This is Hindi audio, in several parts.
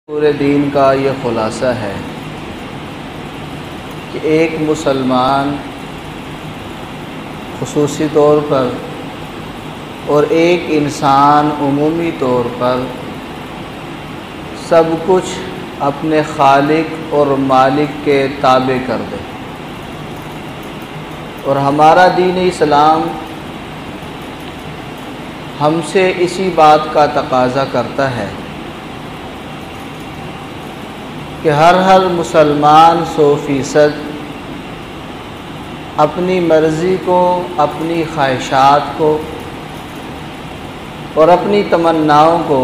पूरे दीन का ये ख़ुलासा है कि एक मुसलमान ख़ुसूसी तौर पर और एक इंसान उमूमी तौर पर सब कुछ अपने खालिक और मालिक के ताबे कर दे। और हमारा दीन इस्लाम हमसे इसी बात का तकाज़ा करता है कि हर मुसलमान 100% अपनी मर्ज़ी को, अपनी ख्वाहिशात को और अपनी तमन्नाओं को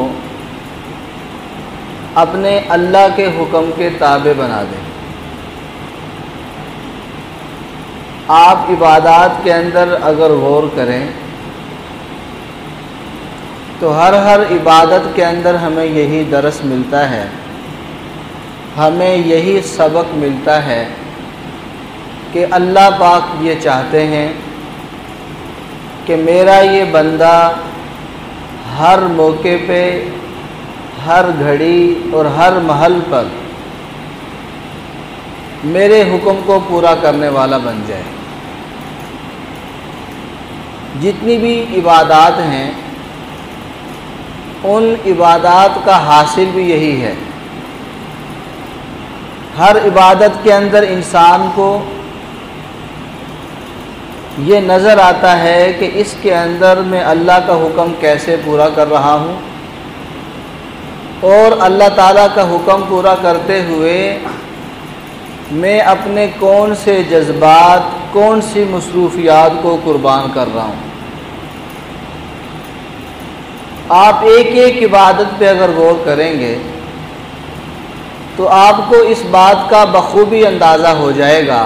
अपने अल्लाह के हुक्म के ताबे बना दें। आप इबादात के अंदर अगर गौर करें तो हर इबादत के अंदर हमें यही दरस मिलता है, हमें यही सबक मिलता है कि अल्लाह पाक ये चाहते हैं कि मेरा ये बंदा हर मौके पे, हर घड़ी और हर महल पर मेरे हुक्म को पूरा करने वाला बन जाए। जितनी भी इबादात हैं उन इबादात का हासिल भी यही है। हर इबादत के अंदर इंसान को ये नज़र आता है कि इसके अंदर मैं अल्लाह का हुक्म कैसे पूरा कर रहा हूँ और अल्लाह ताला का हुक्म पूरा करते हुए मैं अपने कौन से जज्बात, कौन सी मसरूफियात को कुर्बान कर रहा हूँ। आप एक एक इबादत पे अगर गौर करेंगे तो आपको इस बात का बखूबी अंदाज़ा हो जाएगा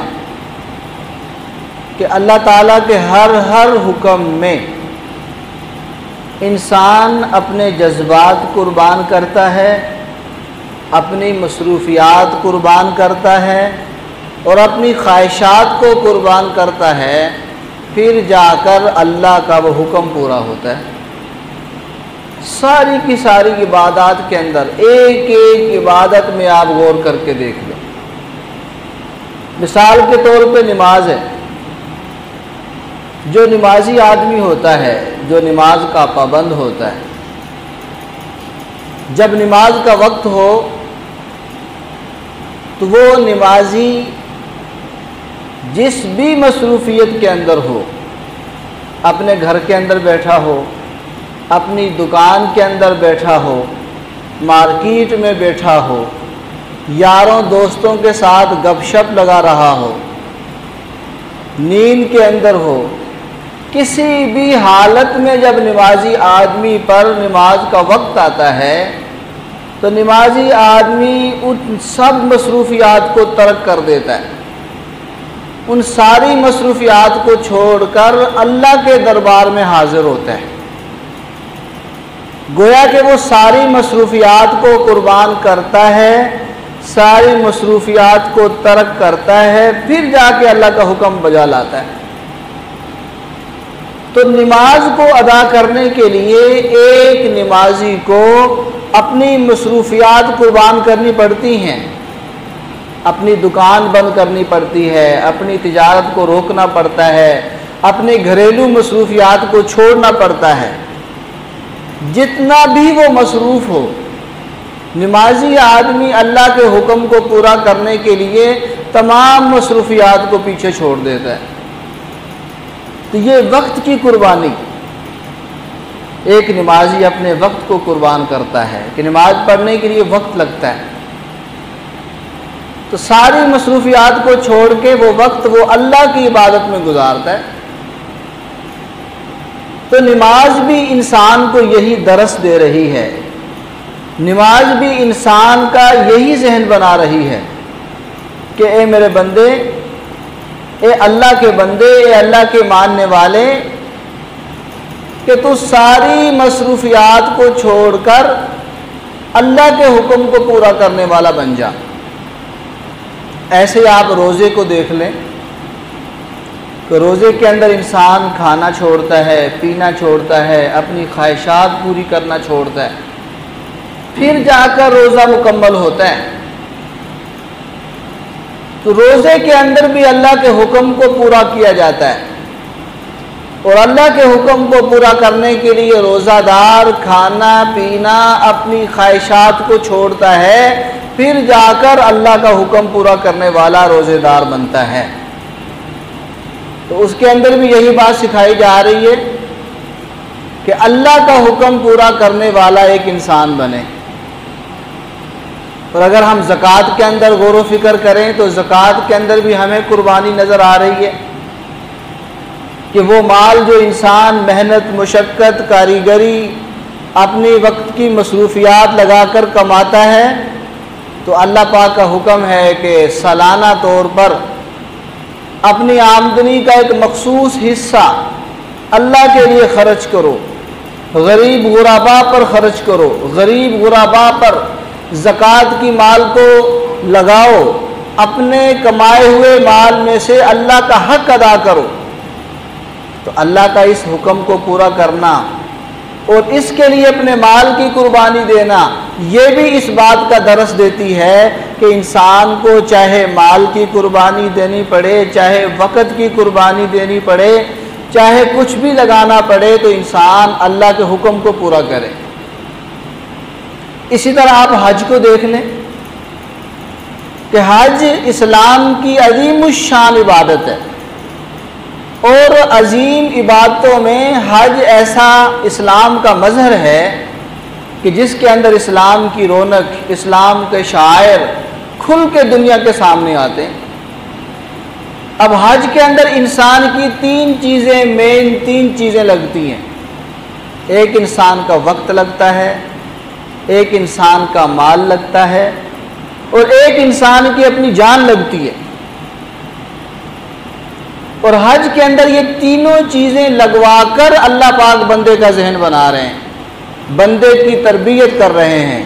कि अल्लाह ताला के हर हुक्म में इंसान अपने जज्बात कुर्बान करता है, अपनी मसरूफियात कुर्बान करता है और अपनी ख्वाहिशात को कुर्बान करता है, फिर जाकर अल्लाह का वो हुक्म पूरा होता है। सारी की सारी इबादत के अंदर एक एक इबादत में आप गौर करके देख लो। मिसाल के तौर पे नमाज है। जो नमाजी आदमी होता है, जो नमाज का पाबंद होता है, जब नमाज का वक्त हो तो वो नमाजी जिस भी मसरूफियत के अंदर हो, अपने घर के अंदर बैठा हो, अपनी दुकान के अंदर बैठा हो, मार्केट में बैठा हो, यारों दोस्तों के साथ गपशप लगा रहा हो, नींद के अंदर हो, किसी भी हालत में जब नमाजी आदमी पर नमाज का वक्त आता है तो नमाजी आदमी उन सब मसरूफियात को तर्क कर देता है। उन सारी मसरूफियात को छोड़कर अल्लाह के दरबार में हाजिर होता है। गोया कि वो सारी मसरूफियात को कुर्बान करता है, सारी मसरूफियात को तर्क करता है, फिर जाके अल्लाह का हुक्म बजा लाता है। तो नमाज को अदा करने के लिए एक नमाजी को अपनी मसरूफियात कुर्बान करनी पड़ती हैं। अपनी दुकान बंद करनी पड़ती है, अपनी तिजारत को रोकना पड़ता है, अपने घरेलू मसरूफियात को छोड़ना पड़ता है। जितना भी वो मसरूफ़ हो, नमाजी आदमी अल्लाह के हुक्म को पूरा करने के लिए तमाम मसरूफियात को पीछे छोड़ देता है। तो ये वक्त की कुर्बानी, एक नमाजी अपने वक्त को कुर्बान करता है कि नमाज पढ़ने के लिए वक्त लगता है, तो सारी मसरूफियात को छोड़ के वो वक्त वो अल्लाह की इबादत में गुजारता है। तो नमाज भी इंसान को यही दरस दे रही है, नमाज भी इंसान का यही जहन बना रही है कि ए मेरे बंदे, ए अल्लाह के बंदे, ए अल्लाह के मानने वाले, कि तू सारी मसरूफियात को छोड़कर अल्लाह के हुक्म को पूरा करने वाला बन जा। ऐसे आप रोज़े को देख लें तो रोज़े के अंदर इंसान खाना छोड़ता है, पीना छोड़ता है, अपनी ख्वाहिशात पूरी करना छोड़ता है, फिर जाकर रोज़ा मुकम्मल होता है। तो रोज़े के अंदर भी अल्लाह के हुक्म को पूरा किया जाता है, और अल्लाह के हुक्म को पूरा करने के लिए रोज़ादार खाना पीना अपनी ख्वाहिशात को छोड़ता है, फिर जाकर अल्लाह का हुक्म पूरा करने वाला रोज़ेदार बनता है। तो उसके अंदर भी यही बात सिखाई जा रही है कि अल्लाह का हुक्म पूरा करने वाला एक इंसान बने। और अगर हम ज़कात के अंदर गौर व फिक्र करें तो ज़कात के अंदर भी हमें कुर्बानी नज़र आ रही है कि वो माल जो इंसान मेहनत मुशक्क़त कारीगरी अपने वक्त की मसरूफियात लगाकर कमाता है, तो अल्लाह पाक का हुक्म है कि सालाना तौर पर अपनी आमदनी का एक मखसूस हिस्सा अल्लाह के लिए ख़र्च करो, गरीब गुराबा पर ख़र्च करो, गरीब गुराबा पर ज़कात की माल को लगाओ, अपने कमाए हुए माल में से अल्लाह का हक़ अदा करो। तो अल्लाह का इस हुक्म को पूरा करना और इसके लिए अपने माल की कुर्बानी देना, ये भी इस बात का दरस देती है कि इंसान को चाहे माल की कुर्बानी देनी पड़े, चाहे वक़्त की कुर्बानी देनी पड़े, चाहे कुछ भी लगाना पड़े, तो इंसान अल्लाह के हुक्म को पूरा करे। इसी तरह आप हज को देख लें कि हज इस्लाम की अज़ीमुश्शान इबादत है, और अजीम इबादतों में हज ऐसा इस्लाम का मज़हर है कि जिसके अंदर इस्लाम की रौनक, इस्लाम के शायर खुल के दुनिया के सामने आते हैं। अब हज के अंदर इंसान की तीन चीज़ें लगती हैं। एक इंसान का वक्त लगता है, एक इंसान का माल लगता है, और एक इंसान की अपनी जान लगती है। और हज के अंदर ये तीनों चीज़ें लगवाकर अल्लाह पाक बंदे का जहन बना रहे हैं, बंदे की तरबियत कर रहे हैं।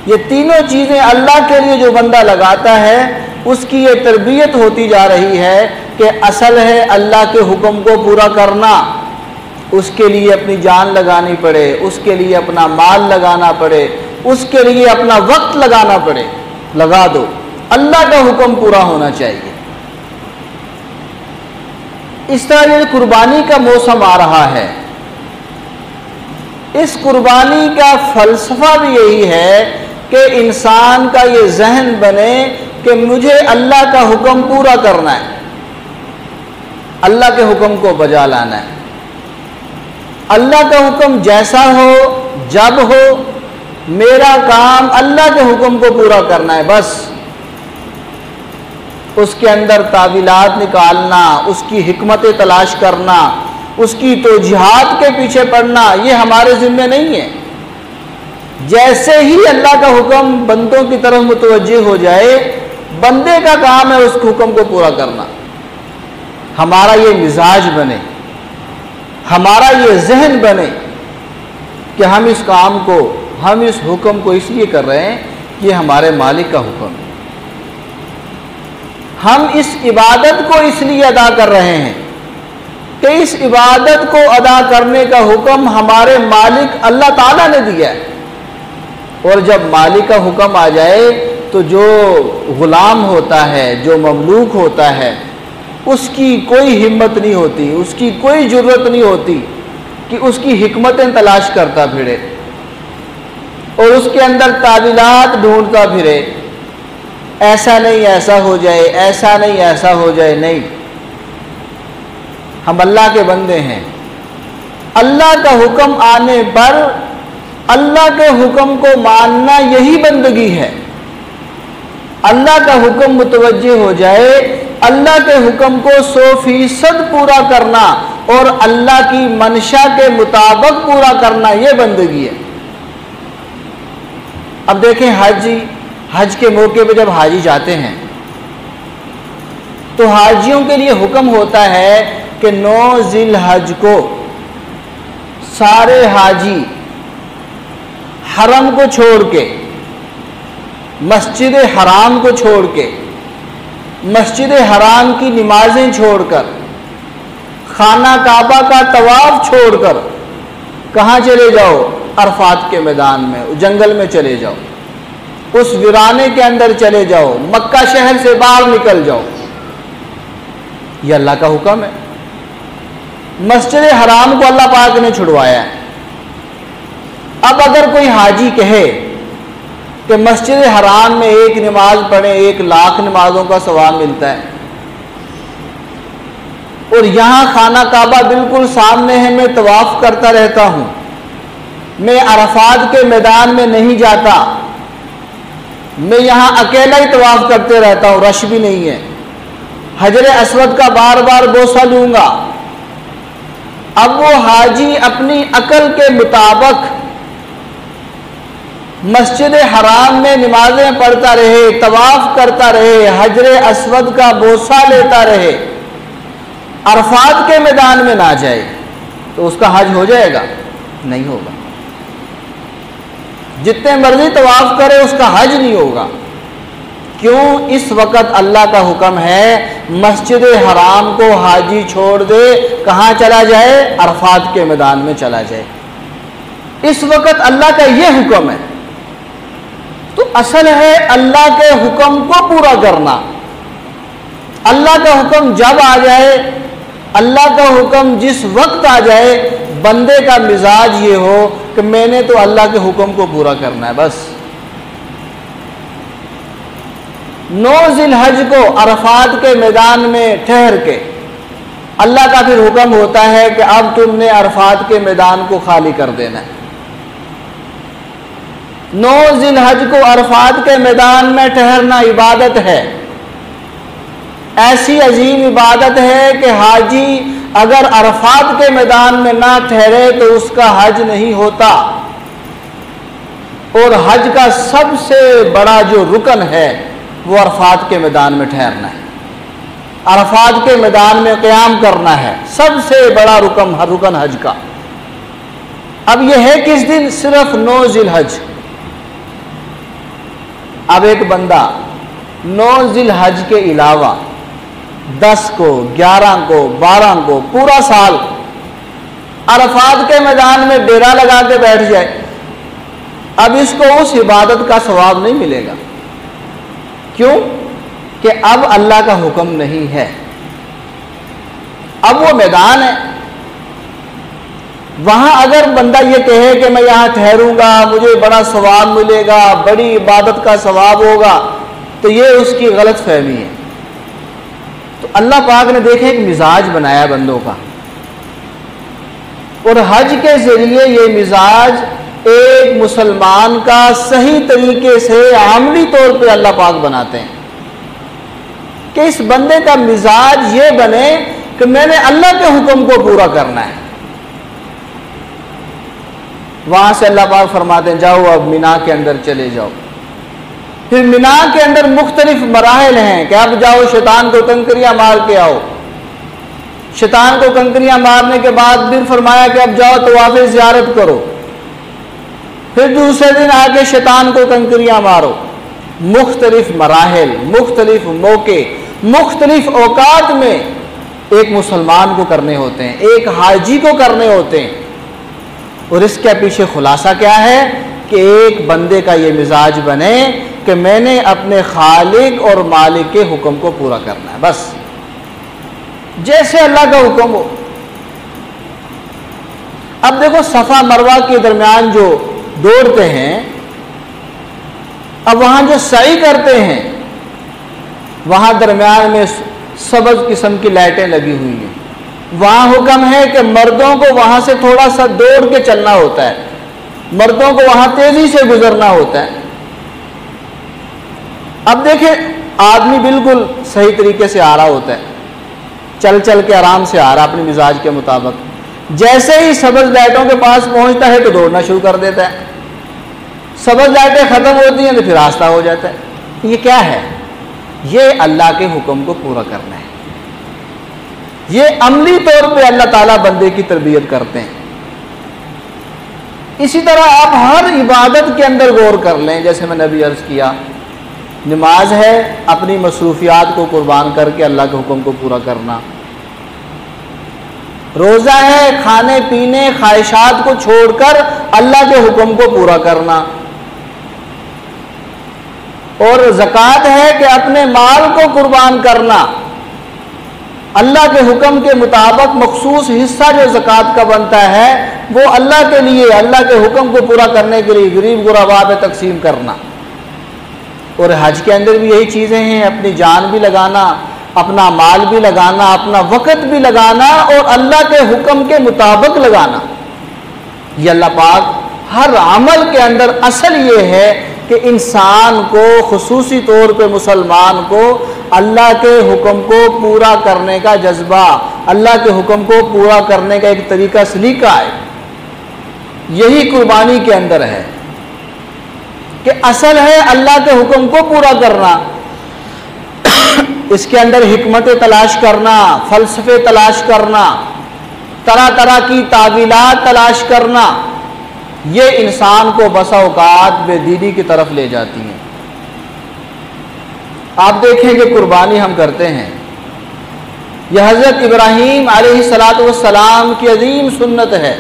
ये तीनों चीज़ें अल्लाह के लिए जो बंदा लगाता है उसकी ये तरबियत होती जा रही है कि असल है अल्लाह के हुक्म को पूरा करना, उसके लिए अपनी जान लगानी पड़े, उसके लिए अपना माल लगाना पड़े, उसके लिए अपना वक्त लगाना पड़े, लगा दो। अल्लाह का हुक्म पूरा होना चाहिए। इस तरह ये कुर्बानी का मौसम आ रहा है। इस कुर्बानी का फ़लसफ़ा भी यही है कि इंसान का ये जहन बने कि मुझे अल्लाह का हुक्म पूरा करना है, अल्लाह के हुक्म को बजा लाना है। अल्लाह का हुक्म जैसा हो, जब हो, मेरा काम अल्लाह के हुक्म को पूरा करना है बस। उसके अंदर तावीलात निकालना, उसकी हिकमतें तलाश करना, उसकी तौजीहात के पीछे पड़ना, ये हमारे ज़िम्मे नहीं है। जैसे ही अल्लाह का हुक्म बंदों की तरफ मुतवज्जे हो जाए, बंदे का काम है उस हुक्म को पूरा करना। हमारा ये मिजाज बने, हमारा ये जहन बने कि हम इस काम को, हम इस हुक्म को इसलिए कर रहे हैं कि हमारे मालिक का हुक्म है। हम इस इबादत को इसलिए अदा कर रहे हैं कि इस इबादत को अदा करने का हुक्म हमारे मालिक अल्लाह ताला ने दिया है। और जब मालिक का हुक्म आ जाए तो जो गुलाम होता है, जो ममलूक होता है, उसकी कोई हिम्मत नहीं होती, उसकी कोई ज़रूरत नहीं होती कि उसकी हिकमतें तलाश करता फिरे और उसके अंदर तावीलात ढूंढता फिरे। ऐसा नहीं ऐसा हो जाए, ऐसा नहीं ऐसा हो जाए। नहीं, हम अल्लाह के बंदे हैं। अल्लाह का हुक्म आने पर अल्लाह के हुक्म को मानना यही बंदगी है। अल्लाह का हुक्म मुतवज्जे हो जाए, अल्लाह के हुक्म को 100% पूरा करना और अल्लाह की मंशा के मुताबिक पूरा करना, यह बंदगी है। अब देखें हज के मौके पर जब हाजी जाते हैं तो हाजियों के लिए हुक्म होता है कि 9 ज़िलहज को सारे हाजी हरम को छोड़ के, मस्जिद हराम को छोड़ के, मस्जिद हराम की नमाजें छोड़कर, खाना काबा का तवाफ छोड़कर कहाँ चले जाओ? अरफात के मैदान में, जंगल में चले जाओ, उस वीराने के अंदर चले जाओ, मक्का शहर से बाहर निकल जाओ। ये अल्लाह का हुक्म है। मस्जिद हराम को अल्लाह पाक ने छुड़वाया है। अब अगर कोई हाजी कहे कि मस्जिद हराम में एक नमाज पढ़े 1,00,000 नमाजों का सवाब मिलता है, और यहाँ खाना काबा बिल्कुल सामने है, मैं तवाफ करता रहता हूँ, मैं अरफात के मैदान में नहीं जाता, मैं यहाँ अकेला ही तवाफ करते रहता हूँ, रश भी नहीं है, हजर अस्वद का बार बार बोसा लूँगा। अब वो हाजी अपनी अकल के मुताबिक मस्जिद हराम में नमाजें पढ़ता रहे, तवाफ करता रहे, हजर अस्वद का बोसा लेता रहे, अरफात के मैदान में ना जाए, तो उसका हज हो जाएगा? नहीं होगा। जितने मर्जी तवाफ करे उसका हज नहीं होगा। क्यों? इस वक्त अल्लाह का हुक्म है मस्जिद हराम को हाजी छोड़ दे, कहाँ चला जाए? अरफात के मैदान में चला जाए। इस वक्त अल्लाह का यह हुक्म है। तो असल है अल्लाह के हुक्म को पूरा करना। अल्लाह का हुक्म जब आ जाए, अल्लाह का हुक्म जिस वक्त आ जाए, बंदे का मिजाज ये हो कि मैंने तो अल्लाह के हुक्म को पूरा करना है बस। 9 ज़िलहज को अरफात के मैदान में ठहर के अल्लाह का फिर हुक्म होता है कि अब तुमने अरफात के मैदान को खाली कर देना है। 9 ज़िलहज को अरफात के मैदान में ठहरना इबादत है। ऐसी अजीम इबादत है कि हाजी अगर अरफात के मैदान में ना ठहरे तो उसका हज नहीं होता। और हज का सबसे बड़ा जो रुकन है वो अरफात के मैदान में ठहरना है, अरफात के मैदान में क़याम करना है, सबसे बड़ा रुकन हज का। अब यह है किस दिन? सिर्फ 9 ज़िलहज। अब एक बंदा 9 ज़िलहज के अलावा 10 को, 11 को, 12 को, पूरा साल अरफात के मैदान में डेरा लगा के बैठ जाए, अब इसको उस इबादत का सवाब नहीं मिलेगा। क्यों? कि अब अल्लाह का हुक्म नहीं है, अब वो मैदान है। वहां अगर बंदा ये कहे कि मैं यहां ठहरूंगा, मुझे बड़ा सवाब मिलेगा, बड़ी इबादत का सवाब होगा, तो ये उसकी गलत फहमी है। तो अल्लाह पाक ने देखे एक मिजाज बनाया बंदों का, और हज के जरिए ये मिजाज एक मुसलमान का सही तरीके से आमली तौर पे अल्लाह पाक बनाते हैं कि इस बंदे का मिजाज ये बने कि मैंने अल्लाह के हुक्म को पूरा करना है। वहां से अल्लाह पाक फरमाते हैं जाओ अब मिना के अंदर चले जाओ। फिर मिना के अंदर मुख्तलिफ मराहिल हैं कि अब जाओ शैतान को कंकरियां मार के आओ। शैतान को कंकरियां मारने के बाद फिर फरमाया कि अब जाओ तवाफ़ ज़ियारत करो। फिर दूसरे दिन आके शैतान को कंकरियां मारो। मुख्तलिफ मराहिल, मुख्तलिफ मौके, मुख्तलिफ औकात में एक मुसलमान को करने होते हैं, एक हाजी को करने होते हैं। और इसके पीछे खुलासा क्या है कि एक बंदे का ये मिजाज बने कि मैंने अपने खालिक और मालिक के हुक्म को पूरा करना है बस, जैसे अल्लाह का हुक्म हो। अब देखो सफ़ा मरवा के दरमियान जो दौड़ते हैं, अब वहां जो सई करते हैं वहां दरमियान में सबज किस्म की लाइटें लगी हुई हैं। वहां हुक्म है कि मर्दों को वहां से थोड़ा सा दौड़ के चलना होता है, मर्दों को वहां तेजी से गुजरना होता है। अब देखें आदमी बिल्कुल सही तरीके से आ रहा होता है, चल चल के आराम से आ रहा अपने मिजाज के मुताबिक। जैसे ही सबज लाइटों के पास पहुंचता है तो दौड़ना शुरू कर देता है। सबज लाइटें खत्म होती हैं तो फिर रास्ता हो जाता है। ये क्या है? ये अल्लाह के हुक्म को पूरा करना है। ये अमली तौर पे अल्लाह ताला बंदे की तरबियत करते हैं। इसी तरह आप हर इबादत के अंदर गौर कर लें। जैसे मैंने अभी अर्ज किया, नमाज है अपनी मसरूफियात को कुर्बान करके अल्लाह के हुक्म को पूरा करना। रोज़ा है खाने पीने ख्वाहिशात को छोड़कर अल्लाह के हुक्म को पूरा करना, और ज़कात है कि अपने माल को कुर्बान करना, अल्लाह के हुक्म के मुताबिक मखसूस हिस्सा जो ज़कात का बनता है वो अल्लाह के लिए, अल्लाह के हुक्म को पूरा करने के लिए गरीब गुरबा पे तकसीम करना। और हज के अंदर भी यही चीज़ें हैं, अपनी जान भी लगाना, अपना माल भी लगाना, अपना वक़्त भी लगाना और अल्लाह के हुक्म के मुताबिक लगाना। ये अल्लाह पाक हर अमल के अंदर असल ये है कि इंसान को, खुसूसी तौर पे मुसलमान को अल्लाह के हुक्म को पूरा करने का जज्बा, अल्लाह के हुक्म को पूरा करने का एक तरीका सलीका है। यही कुर्बानी के अंदर है कि असल है अल्लाह के हुक्म को पूरा करना, इसके अंदर हिकमत तलाश करना, फ़लसफ़े तलाश करना, तरह तरह की तावीलात तलाश करना, ये इंसान को बसा औकात बेदीनी की तरफ ले जाती हैं। आप देखें कि कुर्बानी हम करते हैं, यह हज़रत इब्राहीम अलैहिस्सलातु वस्सलाम की अजीम सुन्नत है।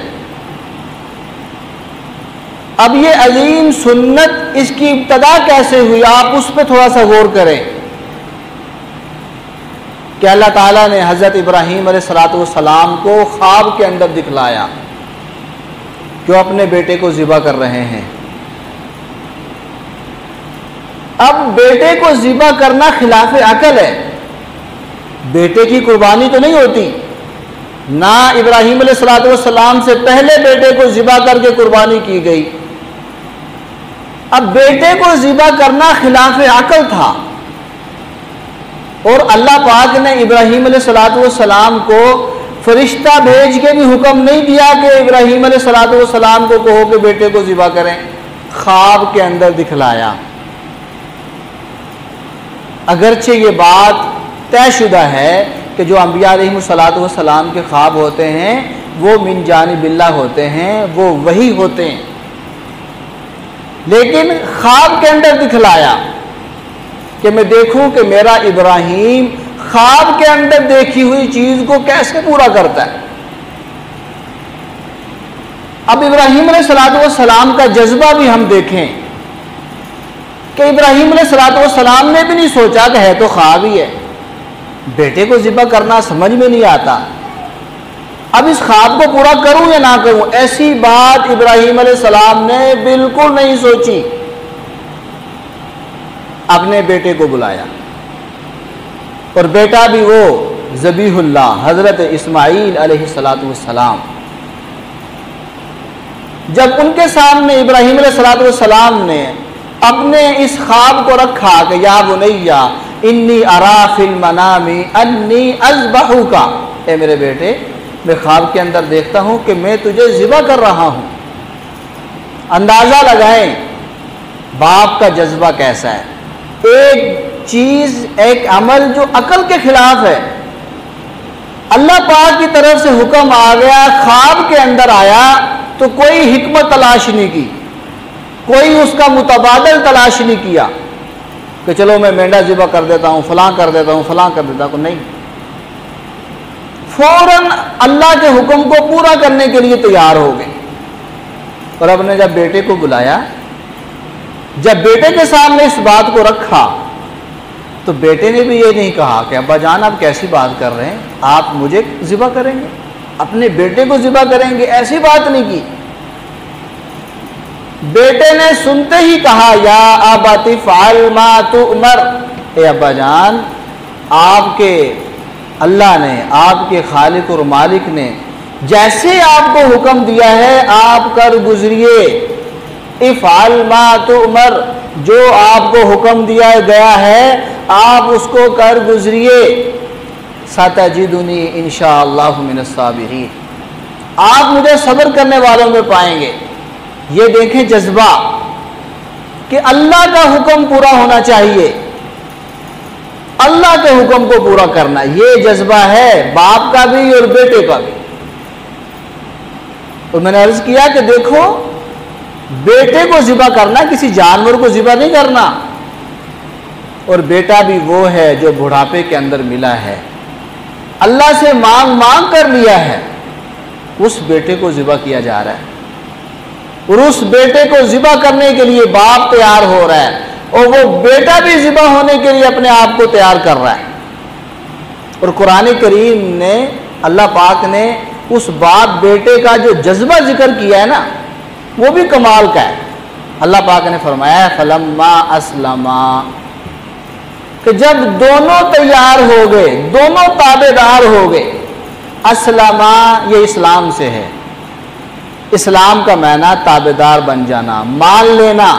अब ये अजीम सुन्नत, इसकी इब्तदा कैसे हुई, आप उस पर थोड़ा सा गौर करें कि अल्लाह ताला ने हज़रत इब्राहीम अलैहिस्सलातु वस्सलाम को ख्वाब के अंदर दिखलाया कि वो अपने बेटे को ज़िबा कर रहे हैं। अब बेटे को ज़िबा करना खिलाफ अकल है, बेटे की कुर्बानी तो नहीं होती ना, इब्राहीम अलैहिस्सलातु वस्सलाम से पहले बेटे को ज़िबा करके कुर्बानी की गई। अब बेटे को ज़िबा करना खिलाफ अकल था और अल्लाह पाक ने इब्राहीम अलैहिस्सलातु वस्सलाम को फरिश्ता भेज के भी हुक्म नहीं दिया कि इब्राहीम अलैहिस्सलातु वस्सलाम को कहो कि बेटे को ज़िबा करें, ख्वाब के अंदर दिखलाया। अगरचे ये बात तयशुदा है कि जो अंबिया अलैहिमुस्सलातु वस्सलाम के ख्वाब होते हैं वो मिन जानिबिल्लाह होते हैं, वो वही होते हैं, लेकिन ख्वाब के अंदर दिखलाया कि मैं देखूं कि मेरा इब्राहीम ख्वाब के अंदर देखी हुई चीज को कैसे पूरा करता है। अब इब्राहीम अलैहिस्सलातु वस्सलाम का जज्बा भी हम देखें कि इब्राहीम अलैहिस्सलातु वस्सलाम ने भी नहीं सोचा कि है तो ख्वाब ही है, बेटे को ज़िबा करना समझ में नहीं आता, अब इस ख्वाब को पूरा करूं या ना करूं, ऐसी बात इब्राहीम अलैहिस्सलाम ने बिल्कुल नहीं सोची। अपने बेटे को बुलाया और बेटा भी वो ज़बीहुल्लाह हज़रत इस्माईल अलैहिस्सलातु वस्सलाम। जब उनके सामने इब्राहीम अलैहिस्सलातु वस्सलाम ने अपने इस ख्वाब को रखा कि या बुनैया इन्नी अरा फिल मनामी अन्नी अज़बहुका, ए मेरे बेटे मैं ख्वाब के अंदर देखता हूं कि मैं तुझे ज़िबा कर रहा हूं। अंदाज़ा लगाएं बाप का जज्बा कैसा है। एक चीज़, एक अमल जो अकल के खिलाफ है, अल्लाह पाक की तरफ से हुक्म आ गया, ख्वाब के अंदर आया तो कोई हिकमत तलाश नहीं की, कोई उसका मुतबादल तलाश नहीं किया कि चलो मैं मेंढा ज़िबा कर देता हूँ, फलां कर देता हूँ, फलां कर देता हूँ, नहीं, फौरन अल्लाह के हुक्म को पूरा करने के लिए तैयार हो गए। और अब ने जब बेटे को बुलाया, जब बेटे के सामने इस बात को रखा तो बेटे ने भी ये नहीं कहा कि अब्बा जान आप कैसी बात कर रहे हैं, आप मुझे ज़िबा करेंगे, अपने बेटे को ज़िबा करेंगे, ऐसी बात नहीं की। बेटे ने सुनते ही कहा या अबती फ़अल मा तुअमर, ए अब्बा जान आपके अल्लाह ने, आपके खालिक और मालिक ने जैसे आपको हुक्म दिया है आप कर गुजरिए। इफ़अल मा तुअमर, जो आपको हुक्म दिया गया है आप उसको कर गुजरिए। सतजिदुनी इंशाअल्लाहु मिनस साबिरीन, आप मुझे सब्र करने वालों में पाएंगे। ये देखें जज्बा कि अल्लाह का हुक्म पूरा होना चाहिए, अल्लाह के हुक्म को पूरा करना, ये जज्बा है बाप का भी और बेटे का भी। तो मैंने अर्ज किया कि देखो बेटे को ज़िबा करना, किसी जानवर को ज़िबा नहीं करना, और बेटा भी वो है जो बुढ़ापे के अंदर मिला है, अल्लाह से मांग मांग कर लिया है उस बेटे को ज़िबा किया जा रहा है, और उस बेटे को ज़िबा करने के लिए बाप तैयार हो रहा है, और वो बेटा भी ज़िबा होने के लिए अपने आप को तैयार कर रहा है। और कुरान करीम ने, अल्लाह पाक ने उस बाप बेटे का जो जज्बा जिक्र किया है ना, वो भी कमाल का है। अल्लाह पाक ने फरमाया फलम्मा अस्लमा, कि जब दोनों तैयार हो गए, दोनों ताबेदार हो गए। अस्लमा ये इस्लाम से है, इस्लाम का माना ताबेदार बन जाना, मान लेना।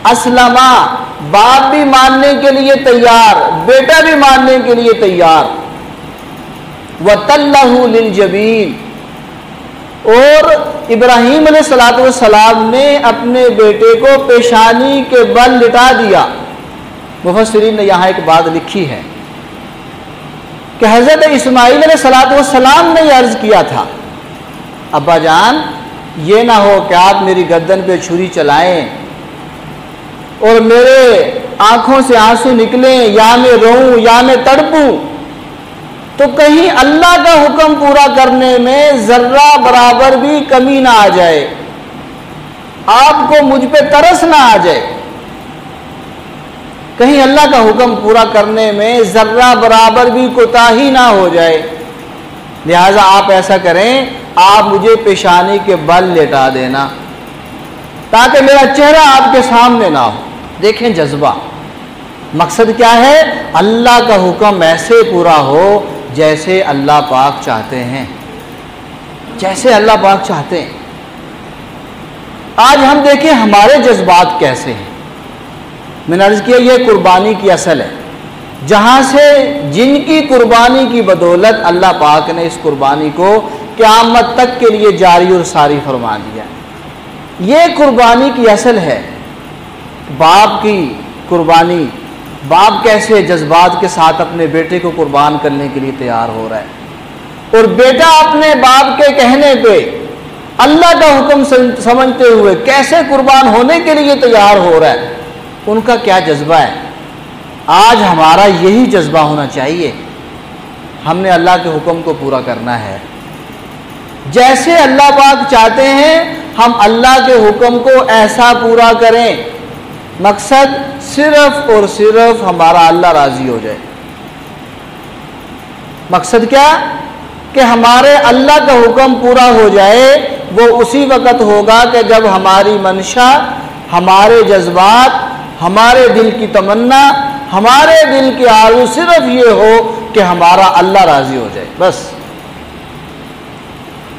अस्लमा बाप भी मानने के लिए तैयार, बेटा भी मानने के लिए तैयार। वतल्लहु लिलजबीन, और इब्राहीम अलैहिस्सलाम ने अपने बेटे को पेशानी के बल लिटा दिया। मुफस्सिरीन ने यहाँ एक बात लिखी है कि हज़रत इस्माईल अलैहिस्सलाम ने अर्ज किया था, अब्बा जान ये ना हो कि आप मेरी गर्दन पे छुरी चलाएं और मेरे आंखों से आंसू निकलें, या मैं रोऊं या मैं तड़पूं, तो कहीं अल्लाह का हुक्म पूरा करने में जर्रा बराबर भी कमी ना आ जाए, आपको मुझ पे तरस ना आ जाए, कहीं अल्लाह का हुक्म पूरा करने में जर्रा बराबर भी कोताही ना हो जाए। लिहाजा आप ऐसा करें, आप मुझे पेशानी के बल लेटा देना ताकि मेरा चेहरा आपके सामने ना हो। देखें जज्बा, मकसद क्या है? अल्लाह का हुक्म ऐसे पूरा हो जैसे अल्लाह पाक चाहते हैं, जैसे अल्लाह पाक चाहते हैं। आज हम देखें हमारे जज्बात कैसे हैं। मैंने अर्ज किया ये कुर्बानी की असल है, जहाँ से जिनकी कुर्बानी की बदौलत अल्लाह पाक ने इस कुर्बानी को क़यामत तक के लिए जारी और सारी फरमा दिया। ये कुर्बानी की असल है। बाप की कुर्बानी, बाप कैसे जज्बात के साथ अपने बेटे को कुर्बान करने के लिए तैयार हो रहा है, और बेटा अपने बाप के कहने पे अल्लाह का हुक्म समझते हुए कैसे कुर्बान होने के लिए तैयार हो रहा है, उनका क्या जज्बा है। आज हमारा यही जज्बा होना चाहिए। हमने अल्लाह के हुक्म को पूरा करना है, जैसे अल्लाह पाक चाहते हैं हम अल्लाह के हुक्म को ऐसा पूरा करें। मकसद सिर्फ और सिर्फ हमारा अल्लाह राजी हो जाए। मकसद क्या? कि हमारे अल्लाह का हुक्म पूरा हो जाए। वो उसी वक़्त होगा कि जब हमारी मंशा, हमारे जज्बात, हमारे दिल की तमन्ना, हमारे दिल की आरज़ू सिर्फ ये हो कि हमारा अल्लाह राजी हो जाए, बस।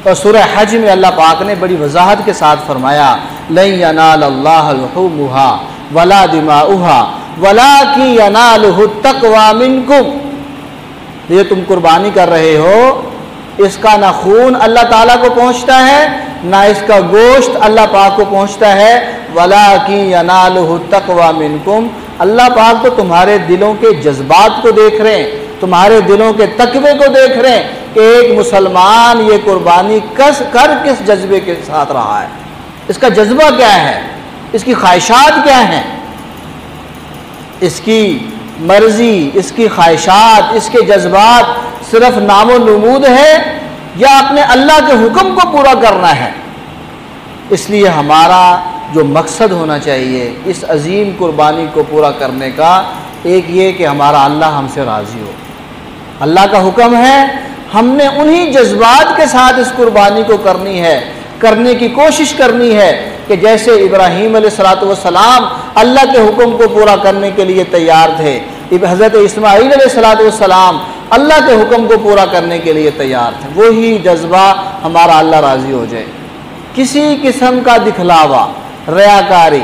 और सूरह हज में अल्लाह पाक ने बड़ी वजाहत के साथ फरमाया, लन यनालल्लाह लुहूमुहा वला दिमाउहा वलाकिन यनालुहु तक़वा मिनकुम। ये तुम कुर्बानी कर रहे हो, इसका ना खून अल्लाह ताला को पहुँचता है, ना इसका गोश्त अल्लाह पाक को पहुँचता है। वलाकिन यनालुहु तक़वा मिनकुम, अल्लाह पाक तो तुम्हारे दिलों के जज्बात को देख रहे हैं, तुम्हारे दिलों के तकवे को देख रहे हैं कि एक मुसलमान ये कुर्बानी किस जज्बे के साथ रहा है, इसका जज्बा क्या है, इसकी ख्वाहिशात क्या हैं, इसकी मर्जी, इसकी ख्वाहिशात, इसके जज्बात सिर्फ नामो नमूद है या अपने अल्लाह के हुक्म को पूरा करना है। इसलिए हमारा जो मकसद होना चाहिए इस अजीम कुर्बानी को पूरा करने का, एक ये कि हमारा अल्लाह हमसे राज़ी हो। अल्लाह का हुक्म है, हमने उन्हीं जज्बात के साथ इस कुर्बानी को करनी है, करने की कोशिश करनी है कि जैसे इब्राहीम अलैहिस्सलाम अल्लाह के हुक्म को पूरा करने के लिए तैयार थे, हज़रत इस्माईल अलैहिस्सलाम अल्लाह के हुक्म को पूरा करने के लिए तैयार थे। वही जज्बा हमारा अल्लाह राज़ी हो जाए। किसी किस्म का दिखलावा, रयाकारी,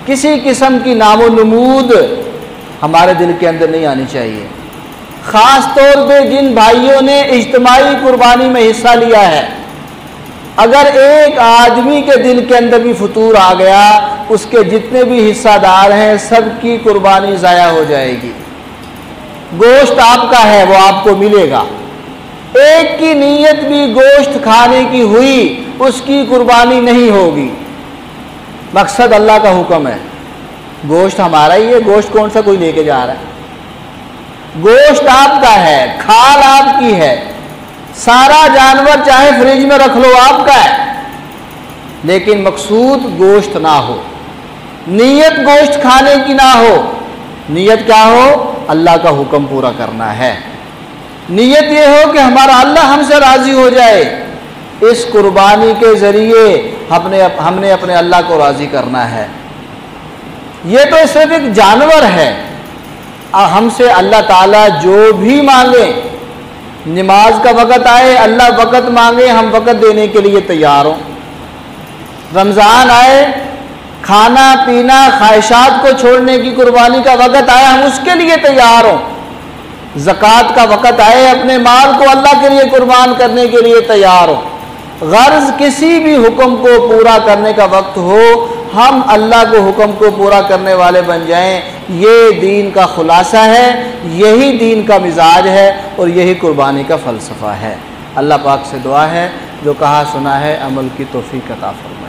किसी किस्म की नामो नमूद हमारे दिल के अंदर नहीं आनी चाहिए। ख़ास तौर पे जिन भाइयों ने इज्तिमाई कुर्बानी में हिस्सा लिया है, अगर एक आदमी के दिल के अंदर भी फतूर आ गया, उसके जितने भी हिस्सादार हैं सबकी कुर्बानी ज़ाया हो जाएगी। गोश्त आपका है, वो आपको मिलेगा। एक की नीयत भी गोश्त खाने की हुई, उसकी कुर्बानी नहीं होगी। मकसद अल्लाह का हुक्म है, गोश्त हमारा ही है, गोश्त कौन सा कोई लेके जा रहा है। गोश्त आपका है, खाल आपकी है, सारा जानवर चाहे फ्रिज में रख लो आपका है, लेकिन मकसूद गोश्त ना हो, नीयत गोश्त खाने की ना हो। नीयत क्या हो? अल्लाह का हुक्म पूरा करना है। नीयत ये हो कि हमारा अल्लाह हमसे राज़ी हो जाए। इस कुर्बानी के ज़रिए हमने अपने अल्लाह को राज़ी करना है। ये तो सिर्फ एक जानवर है। हमसे अल्लाह ताला जो भी मांगे, नमाज का वक़्त आए अल्लाह वक़्त मांगे, हम वक़्त देने के लिए तैयार हों। रमज़ान आए, खाना पीना ख्वाहिशात को छोड़ने की कुर्बानी का वक़्त आए, हम उसके लिए तैयार हों। ज़कात का वक़्त आए, अपने माल को अल्लाह के लिए कुर्बान करने के लिए तैयार हों। गर्ज़ किसी भी हुक्म को पूरा करने का वक्त हो, हम अल्लाह के हुक्म को पूरा करने वाले बन जाएं। ये दीन का खुलासा है, यही दीन का मिजाज है और यही कुर्बानी का फ़लसफ़ा है। अल्लाह पाक से दुआ है जो कहा सुना है अमल की तौफ़ीक़ अता फरमाए।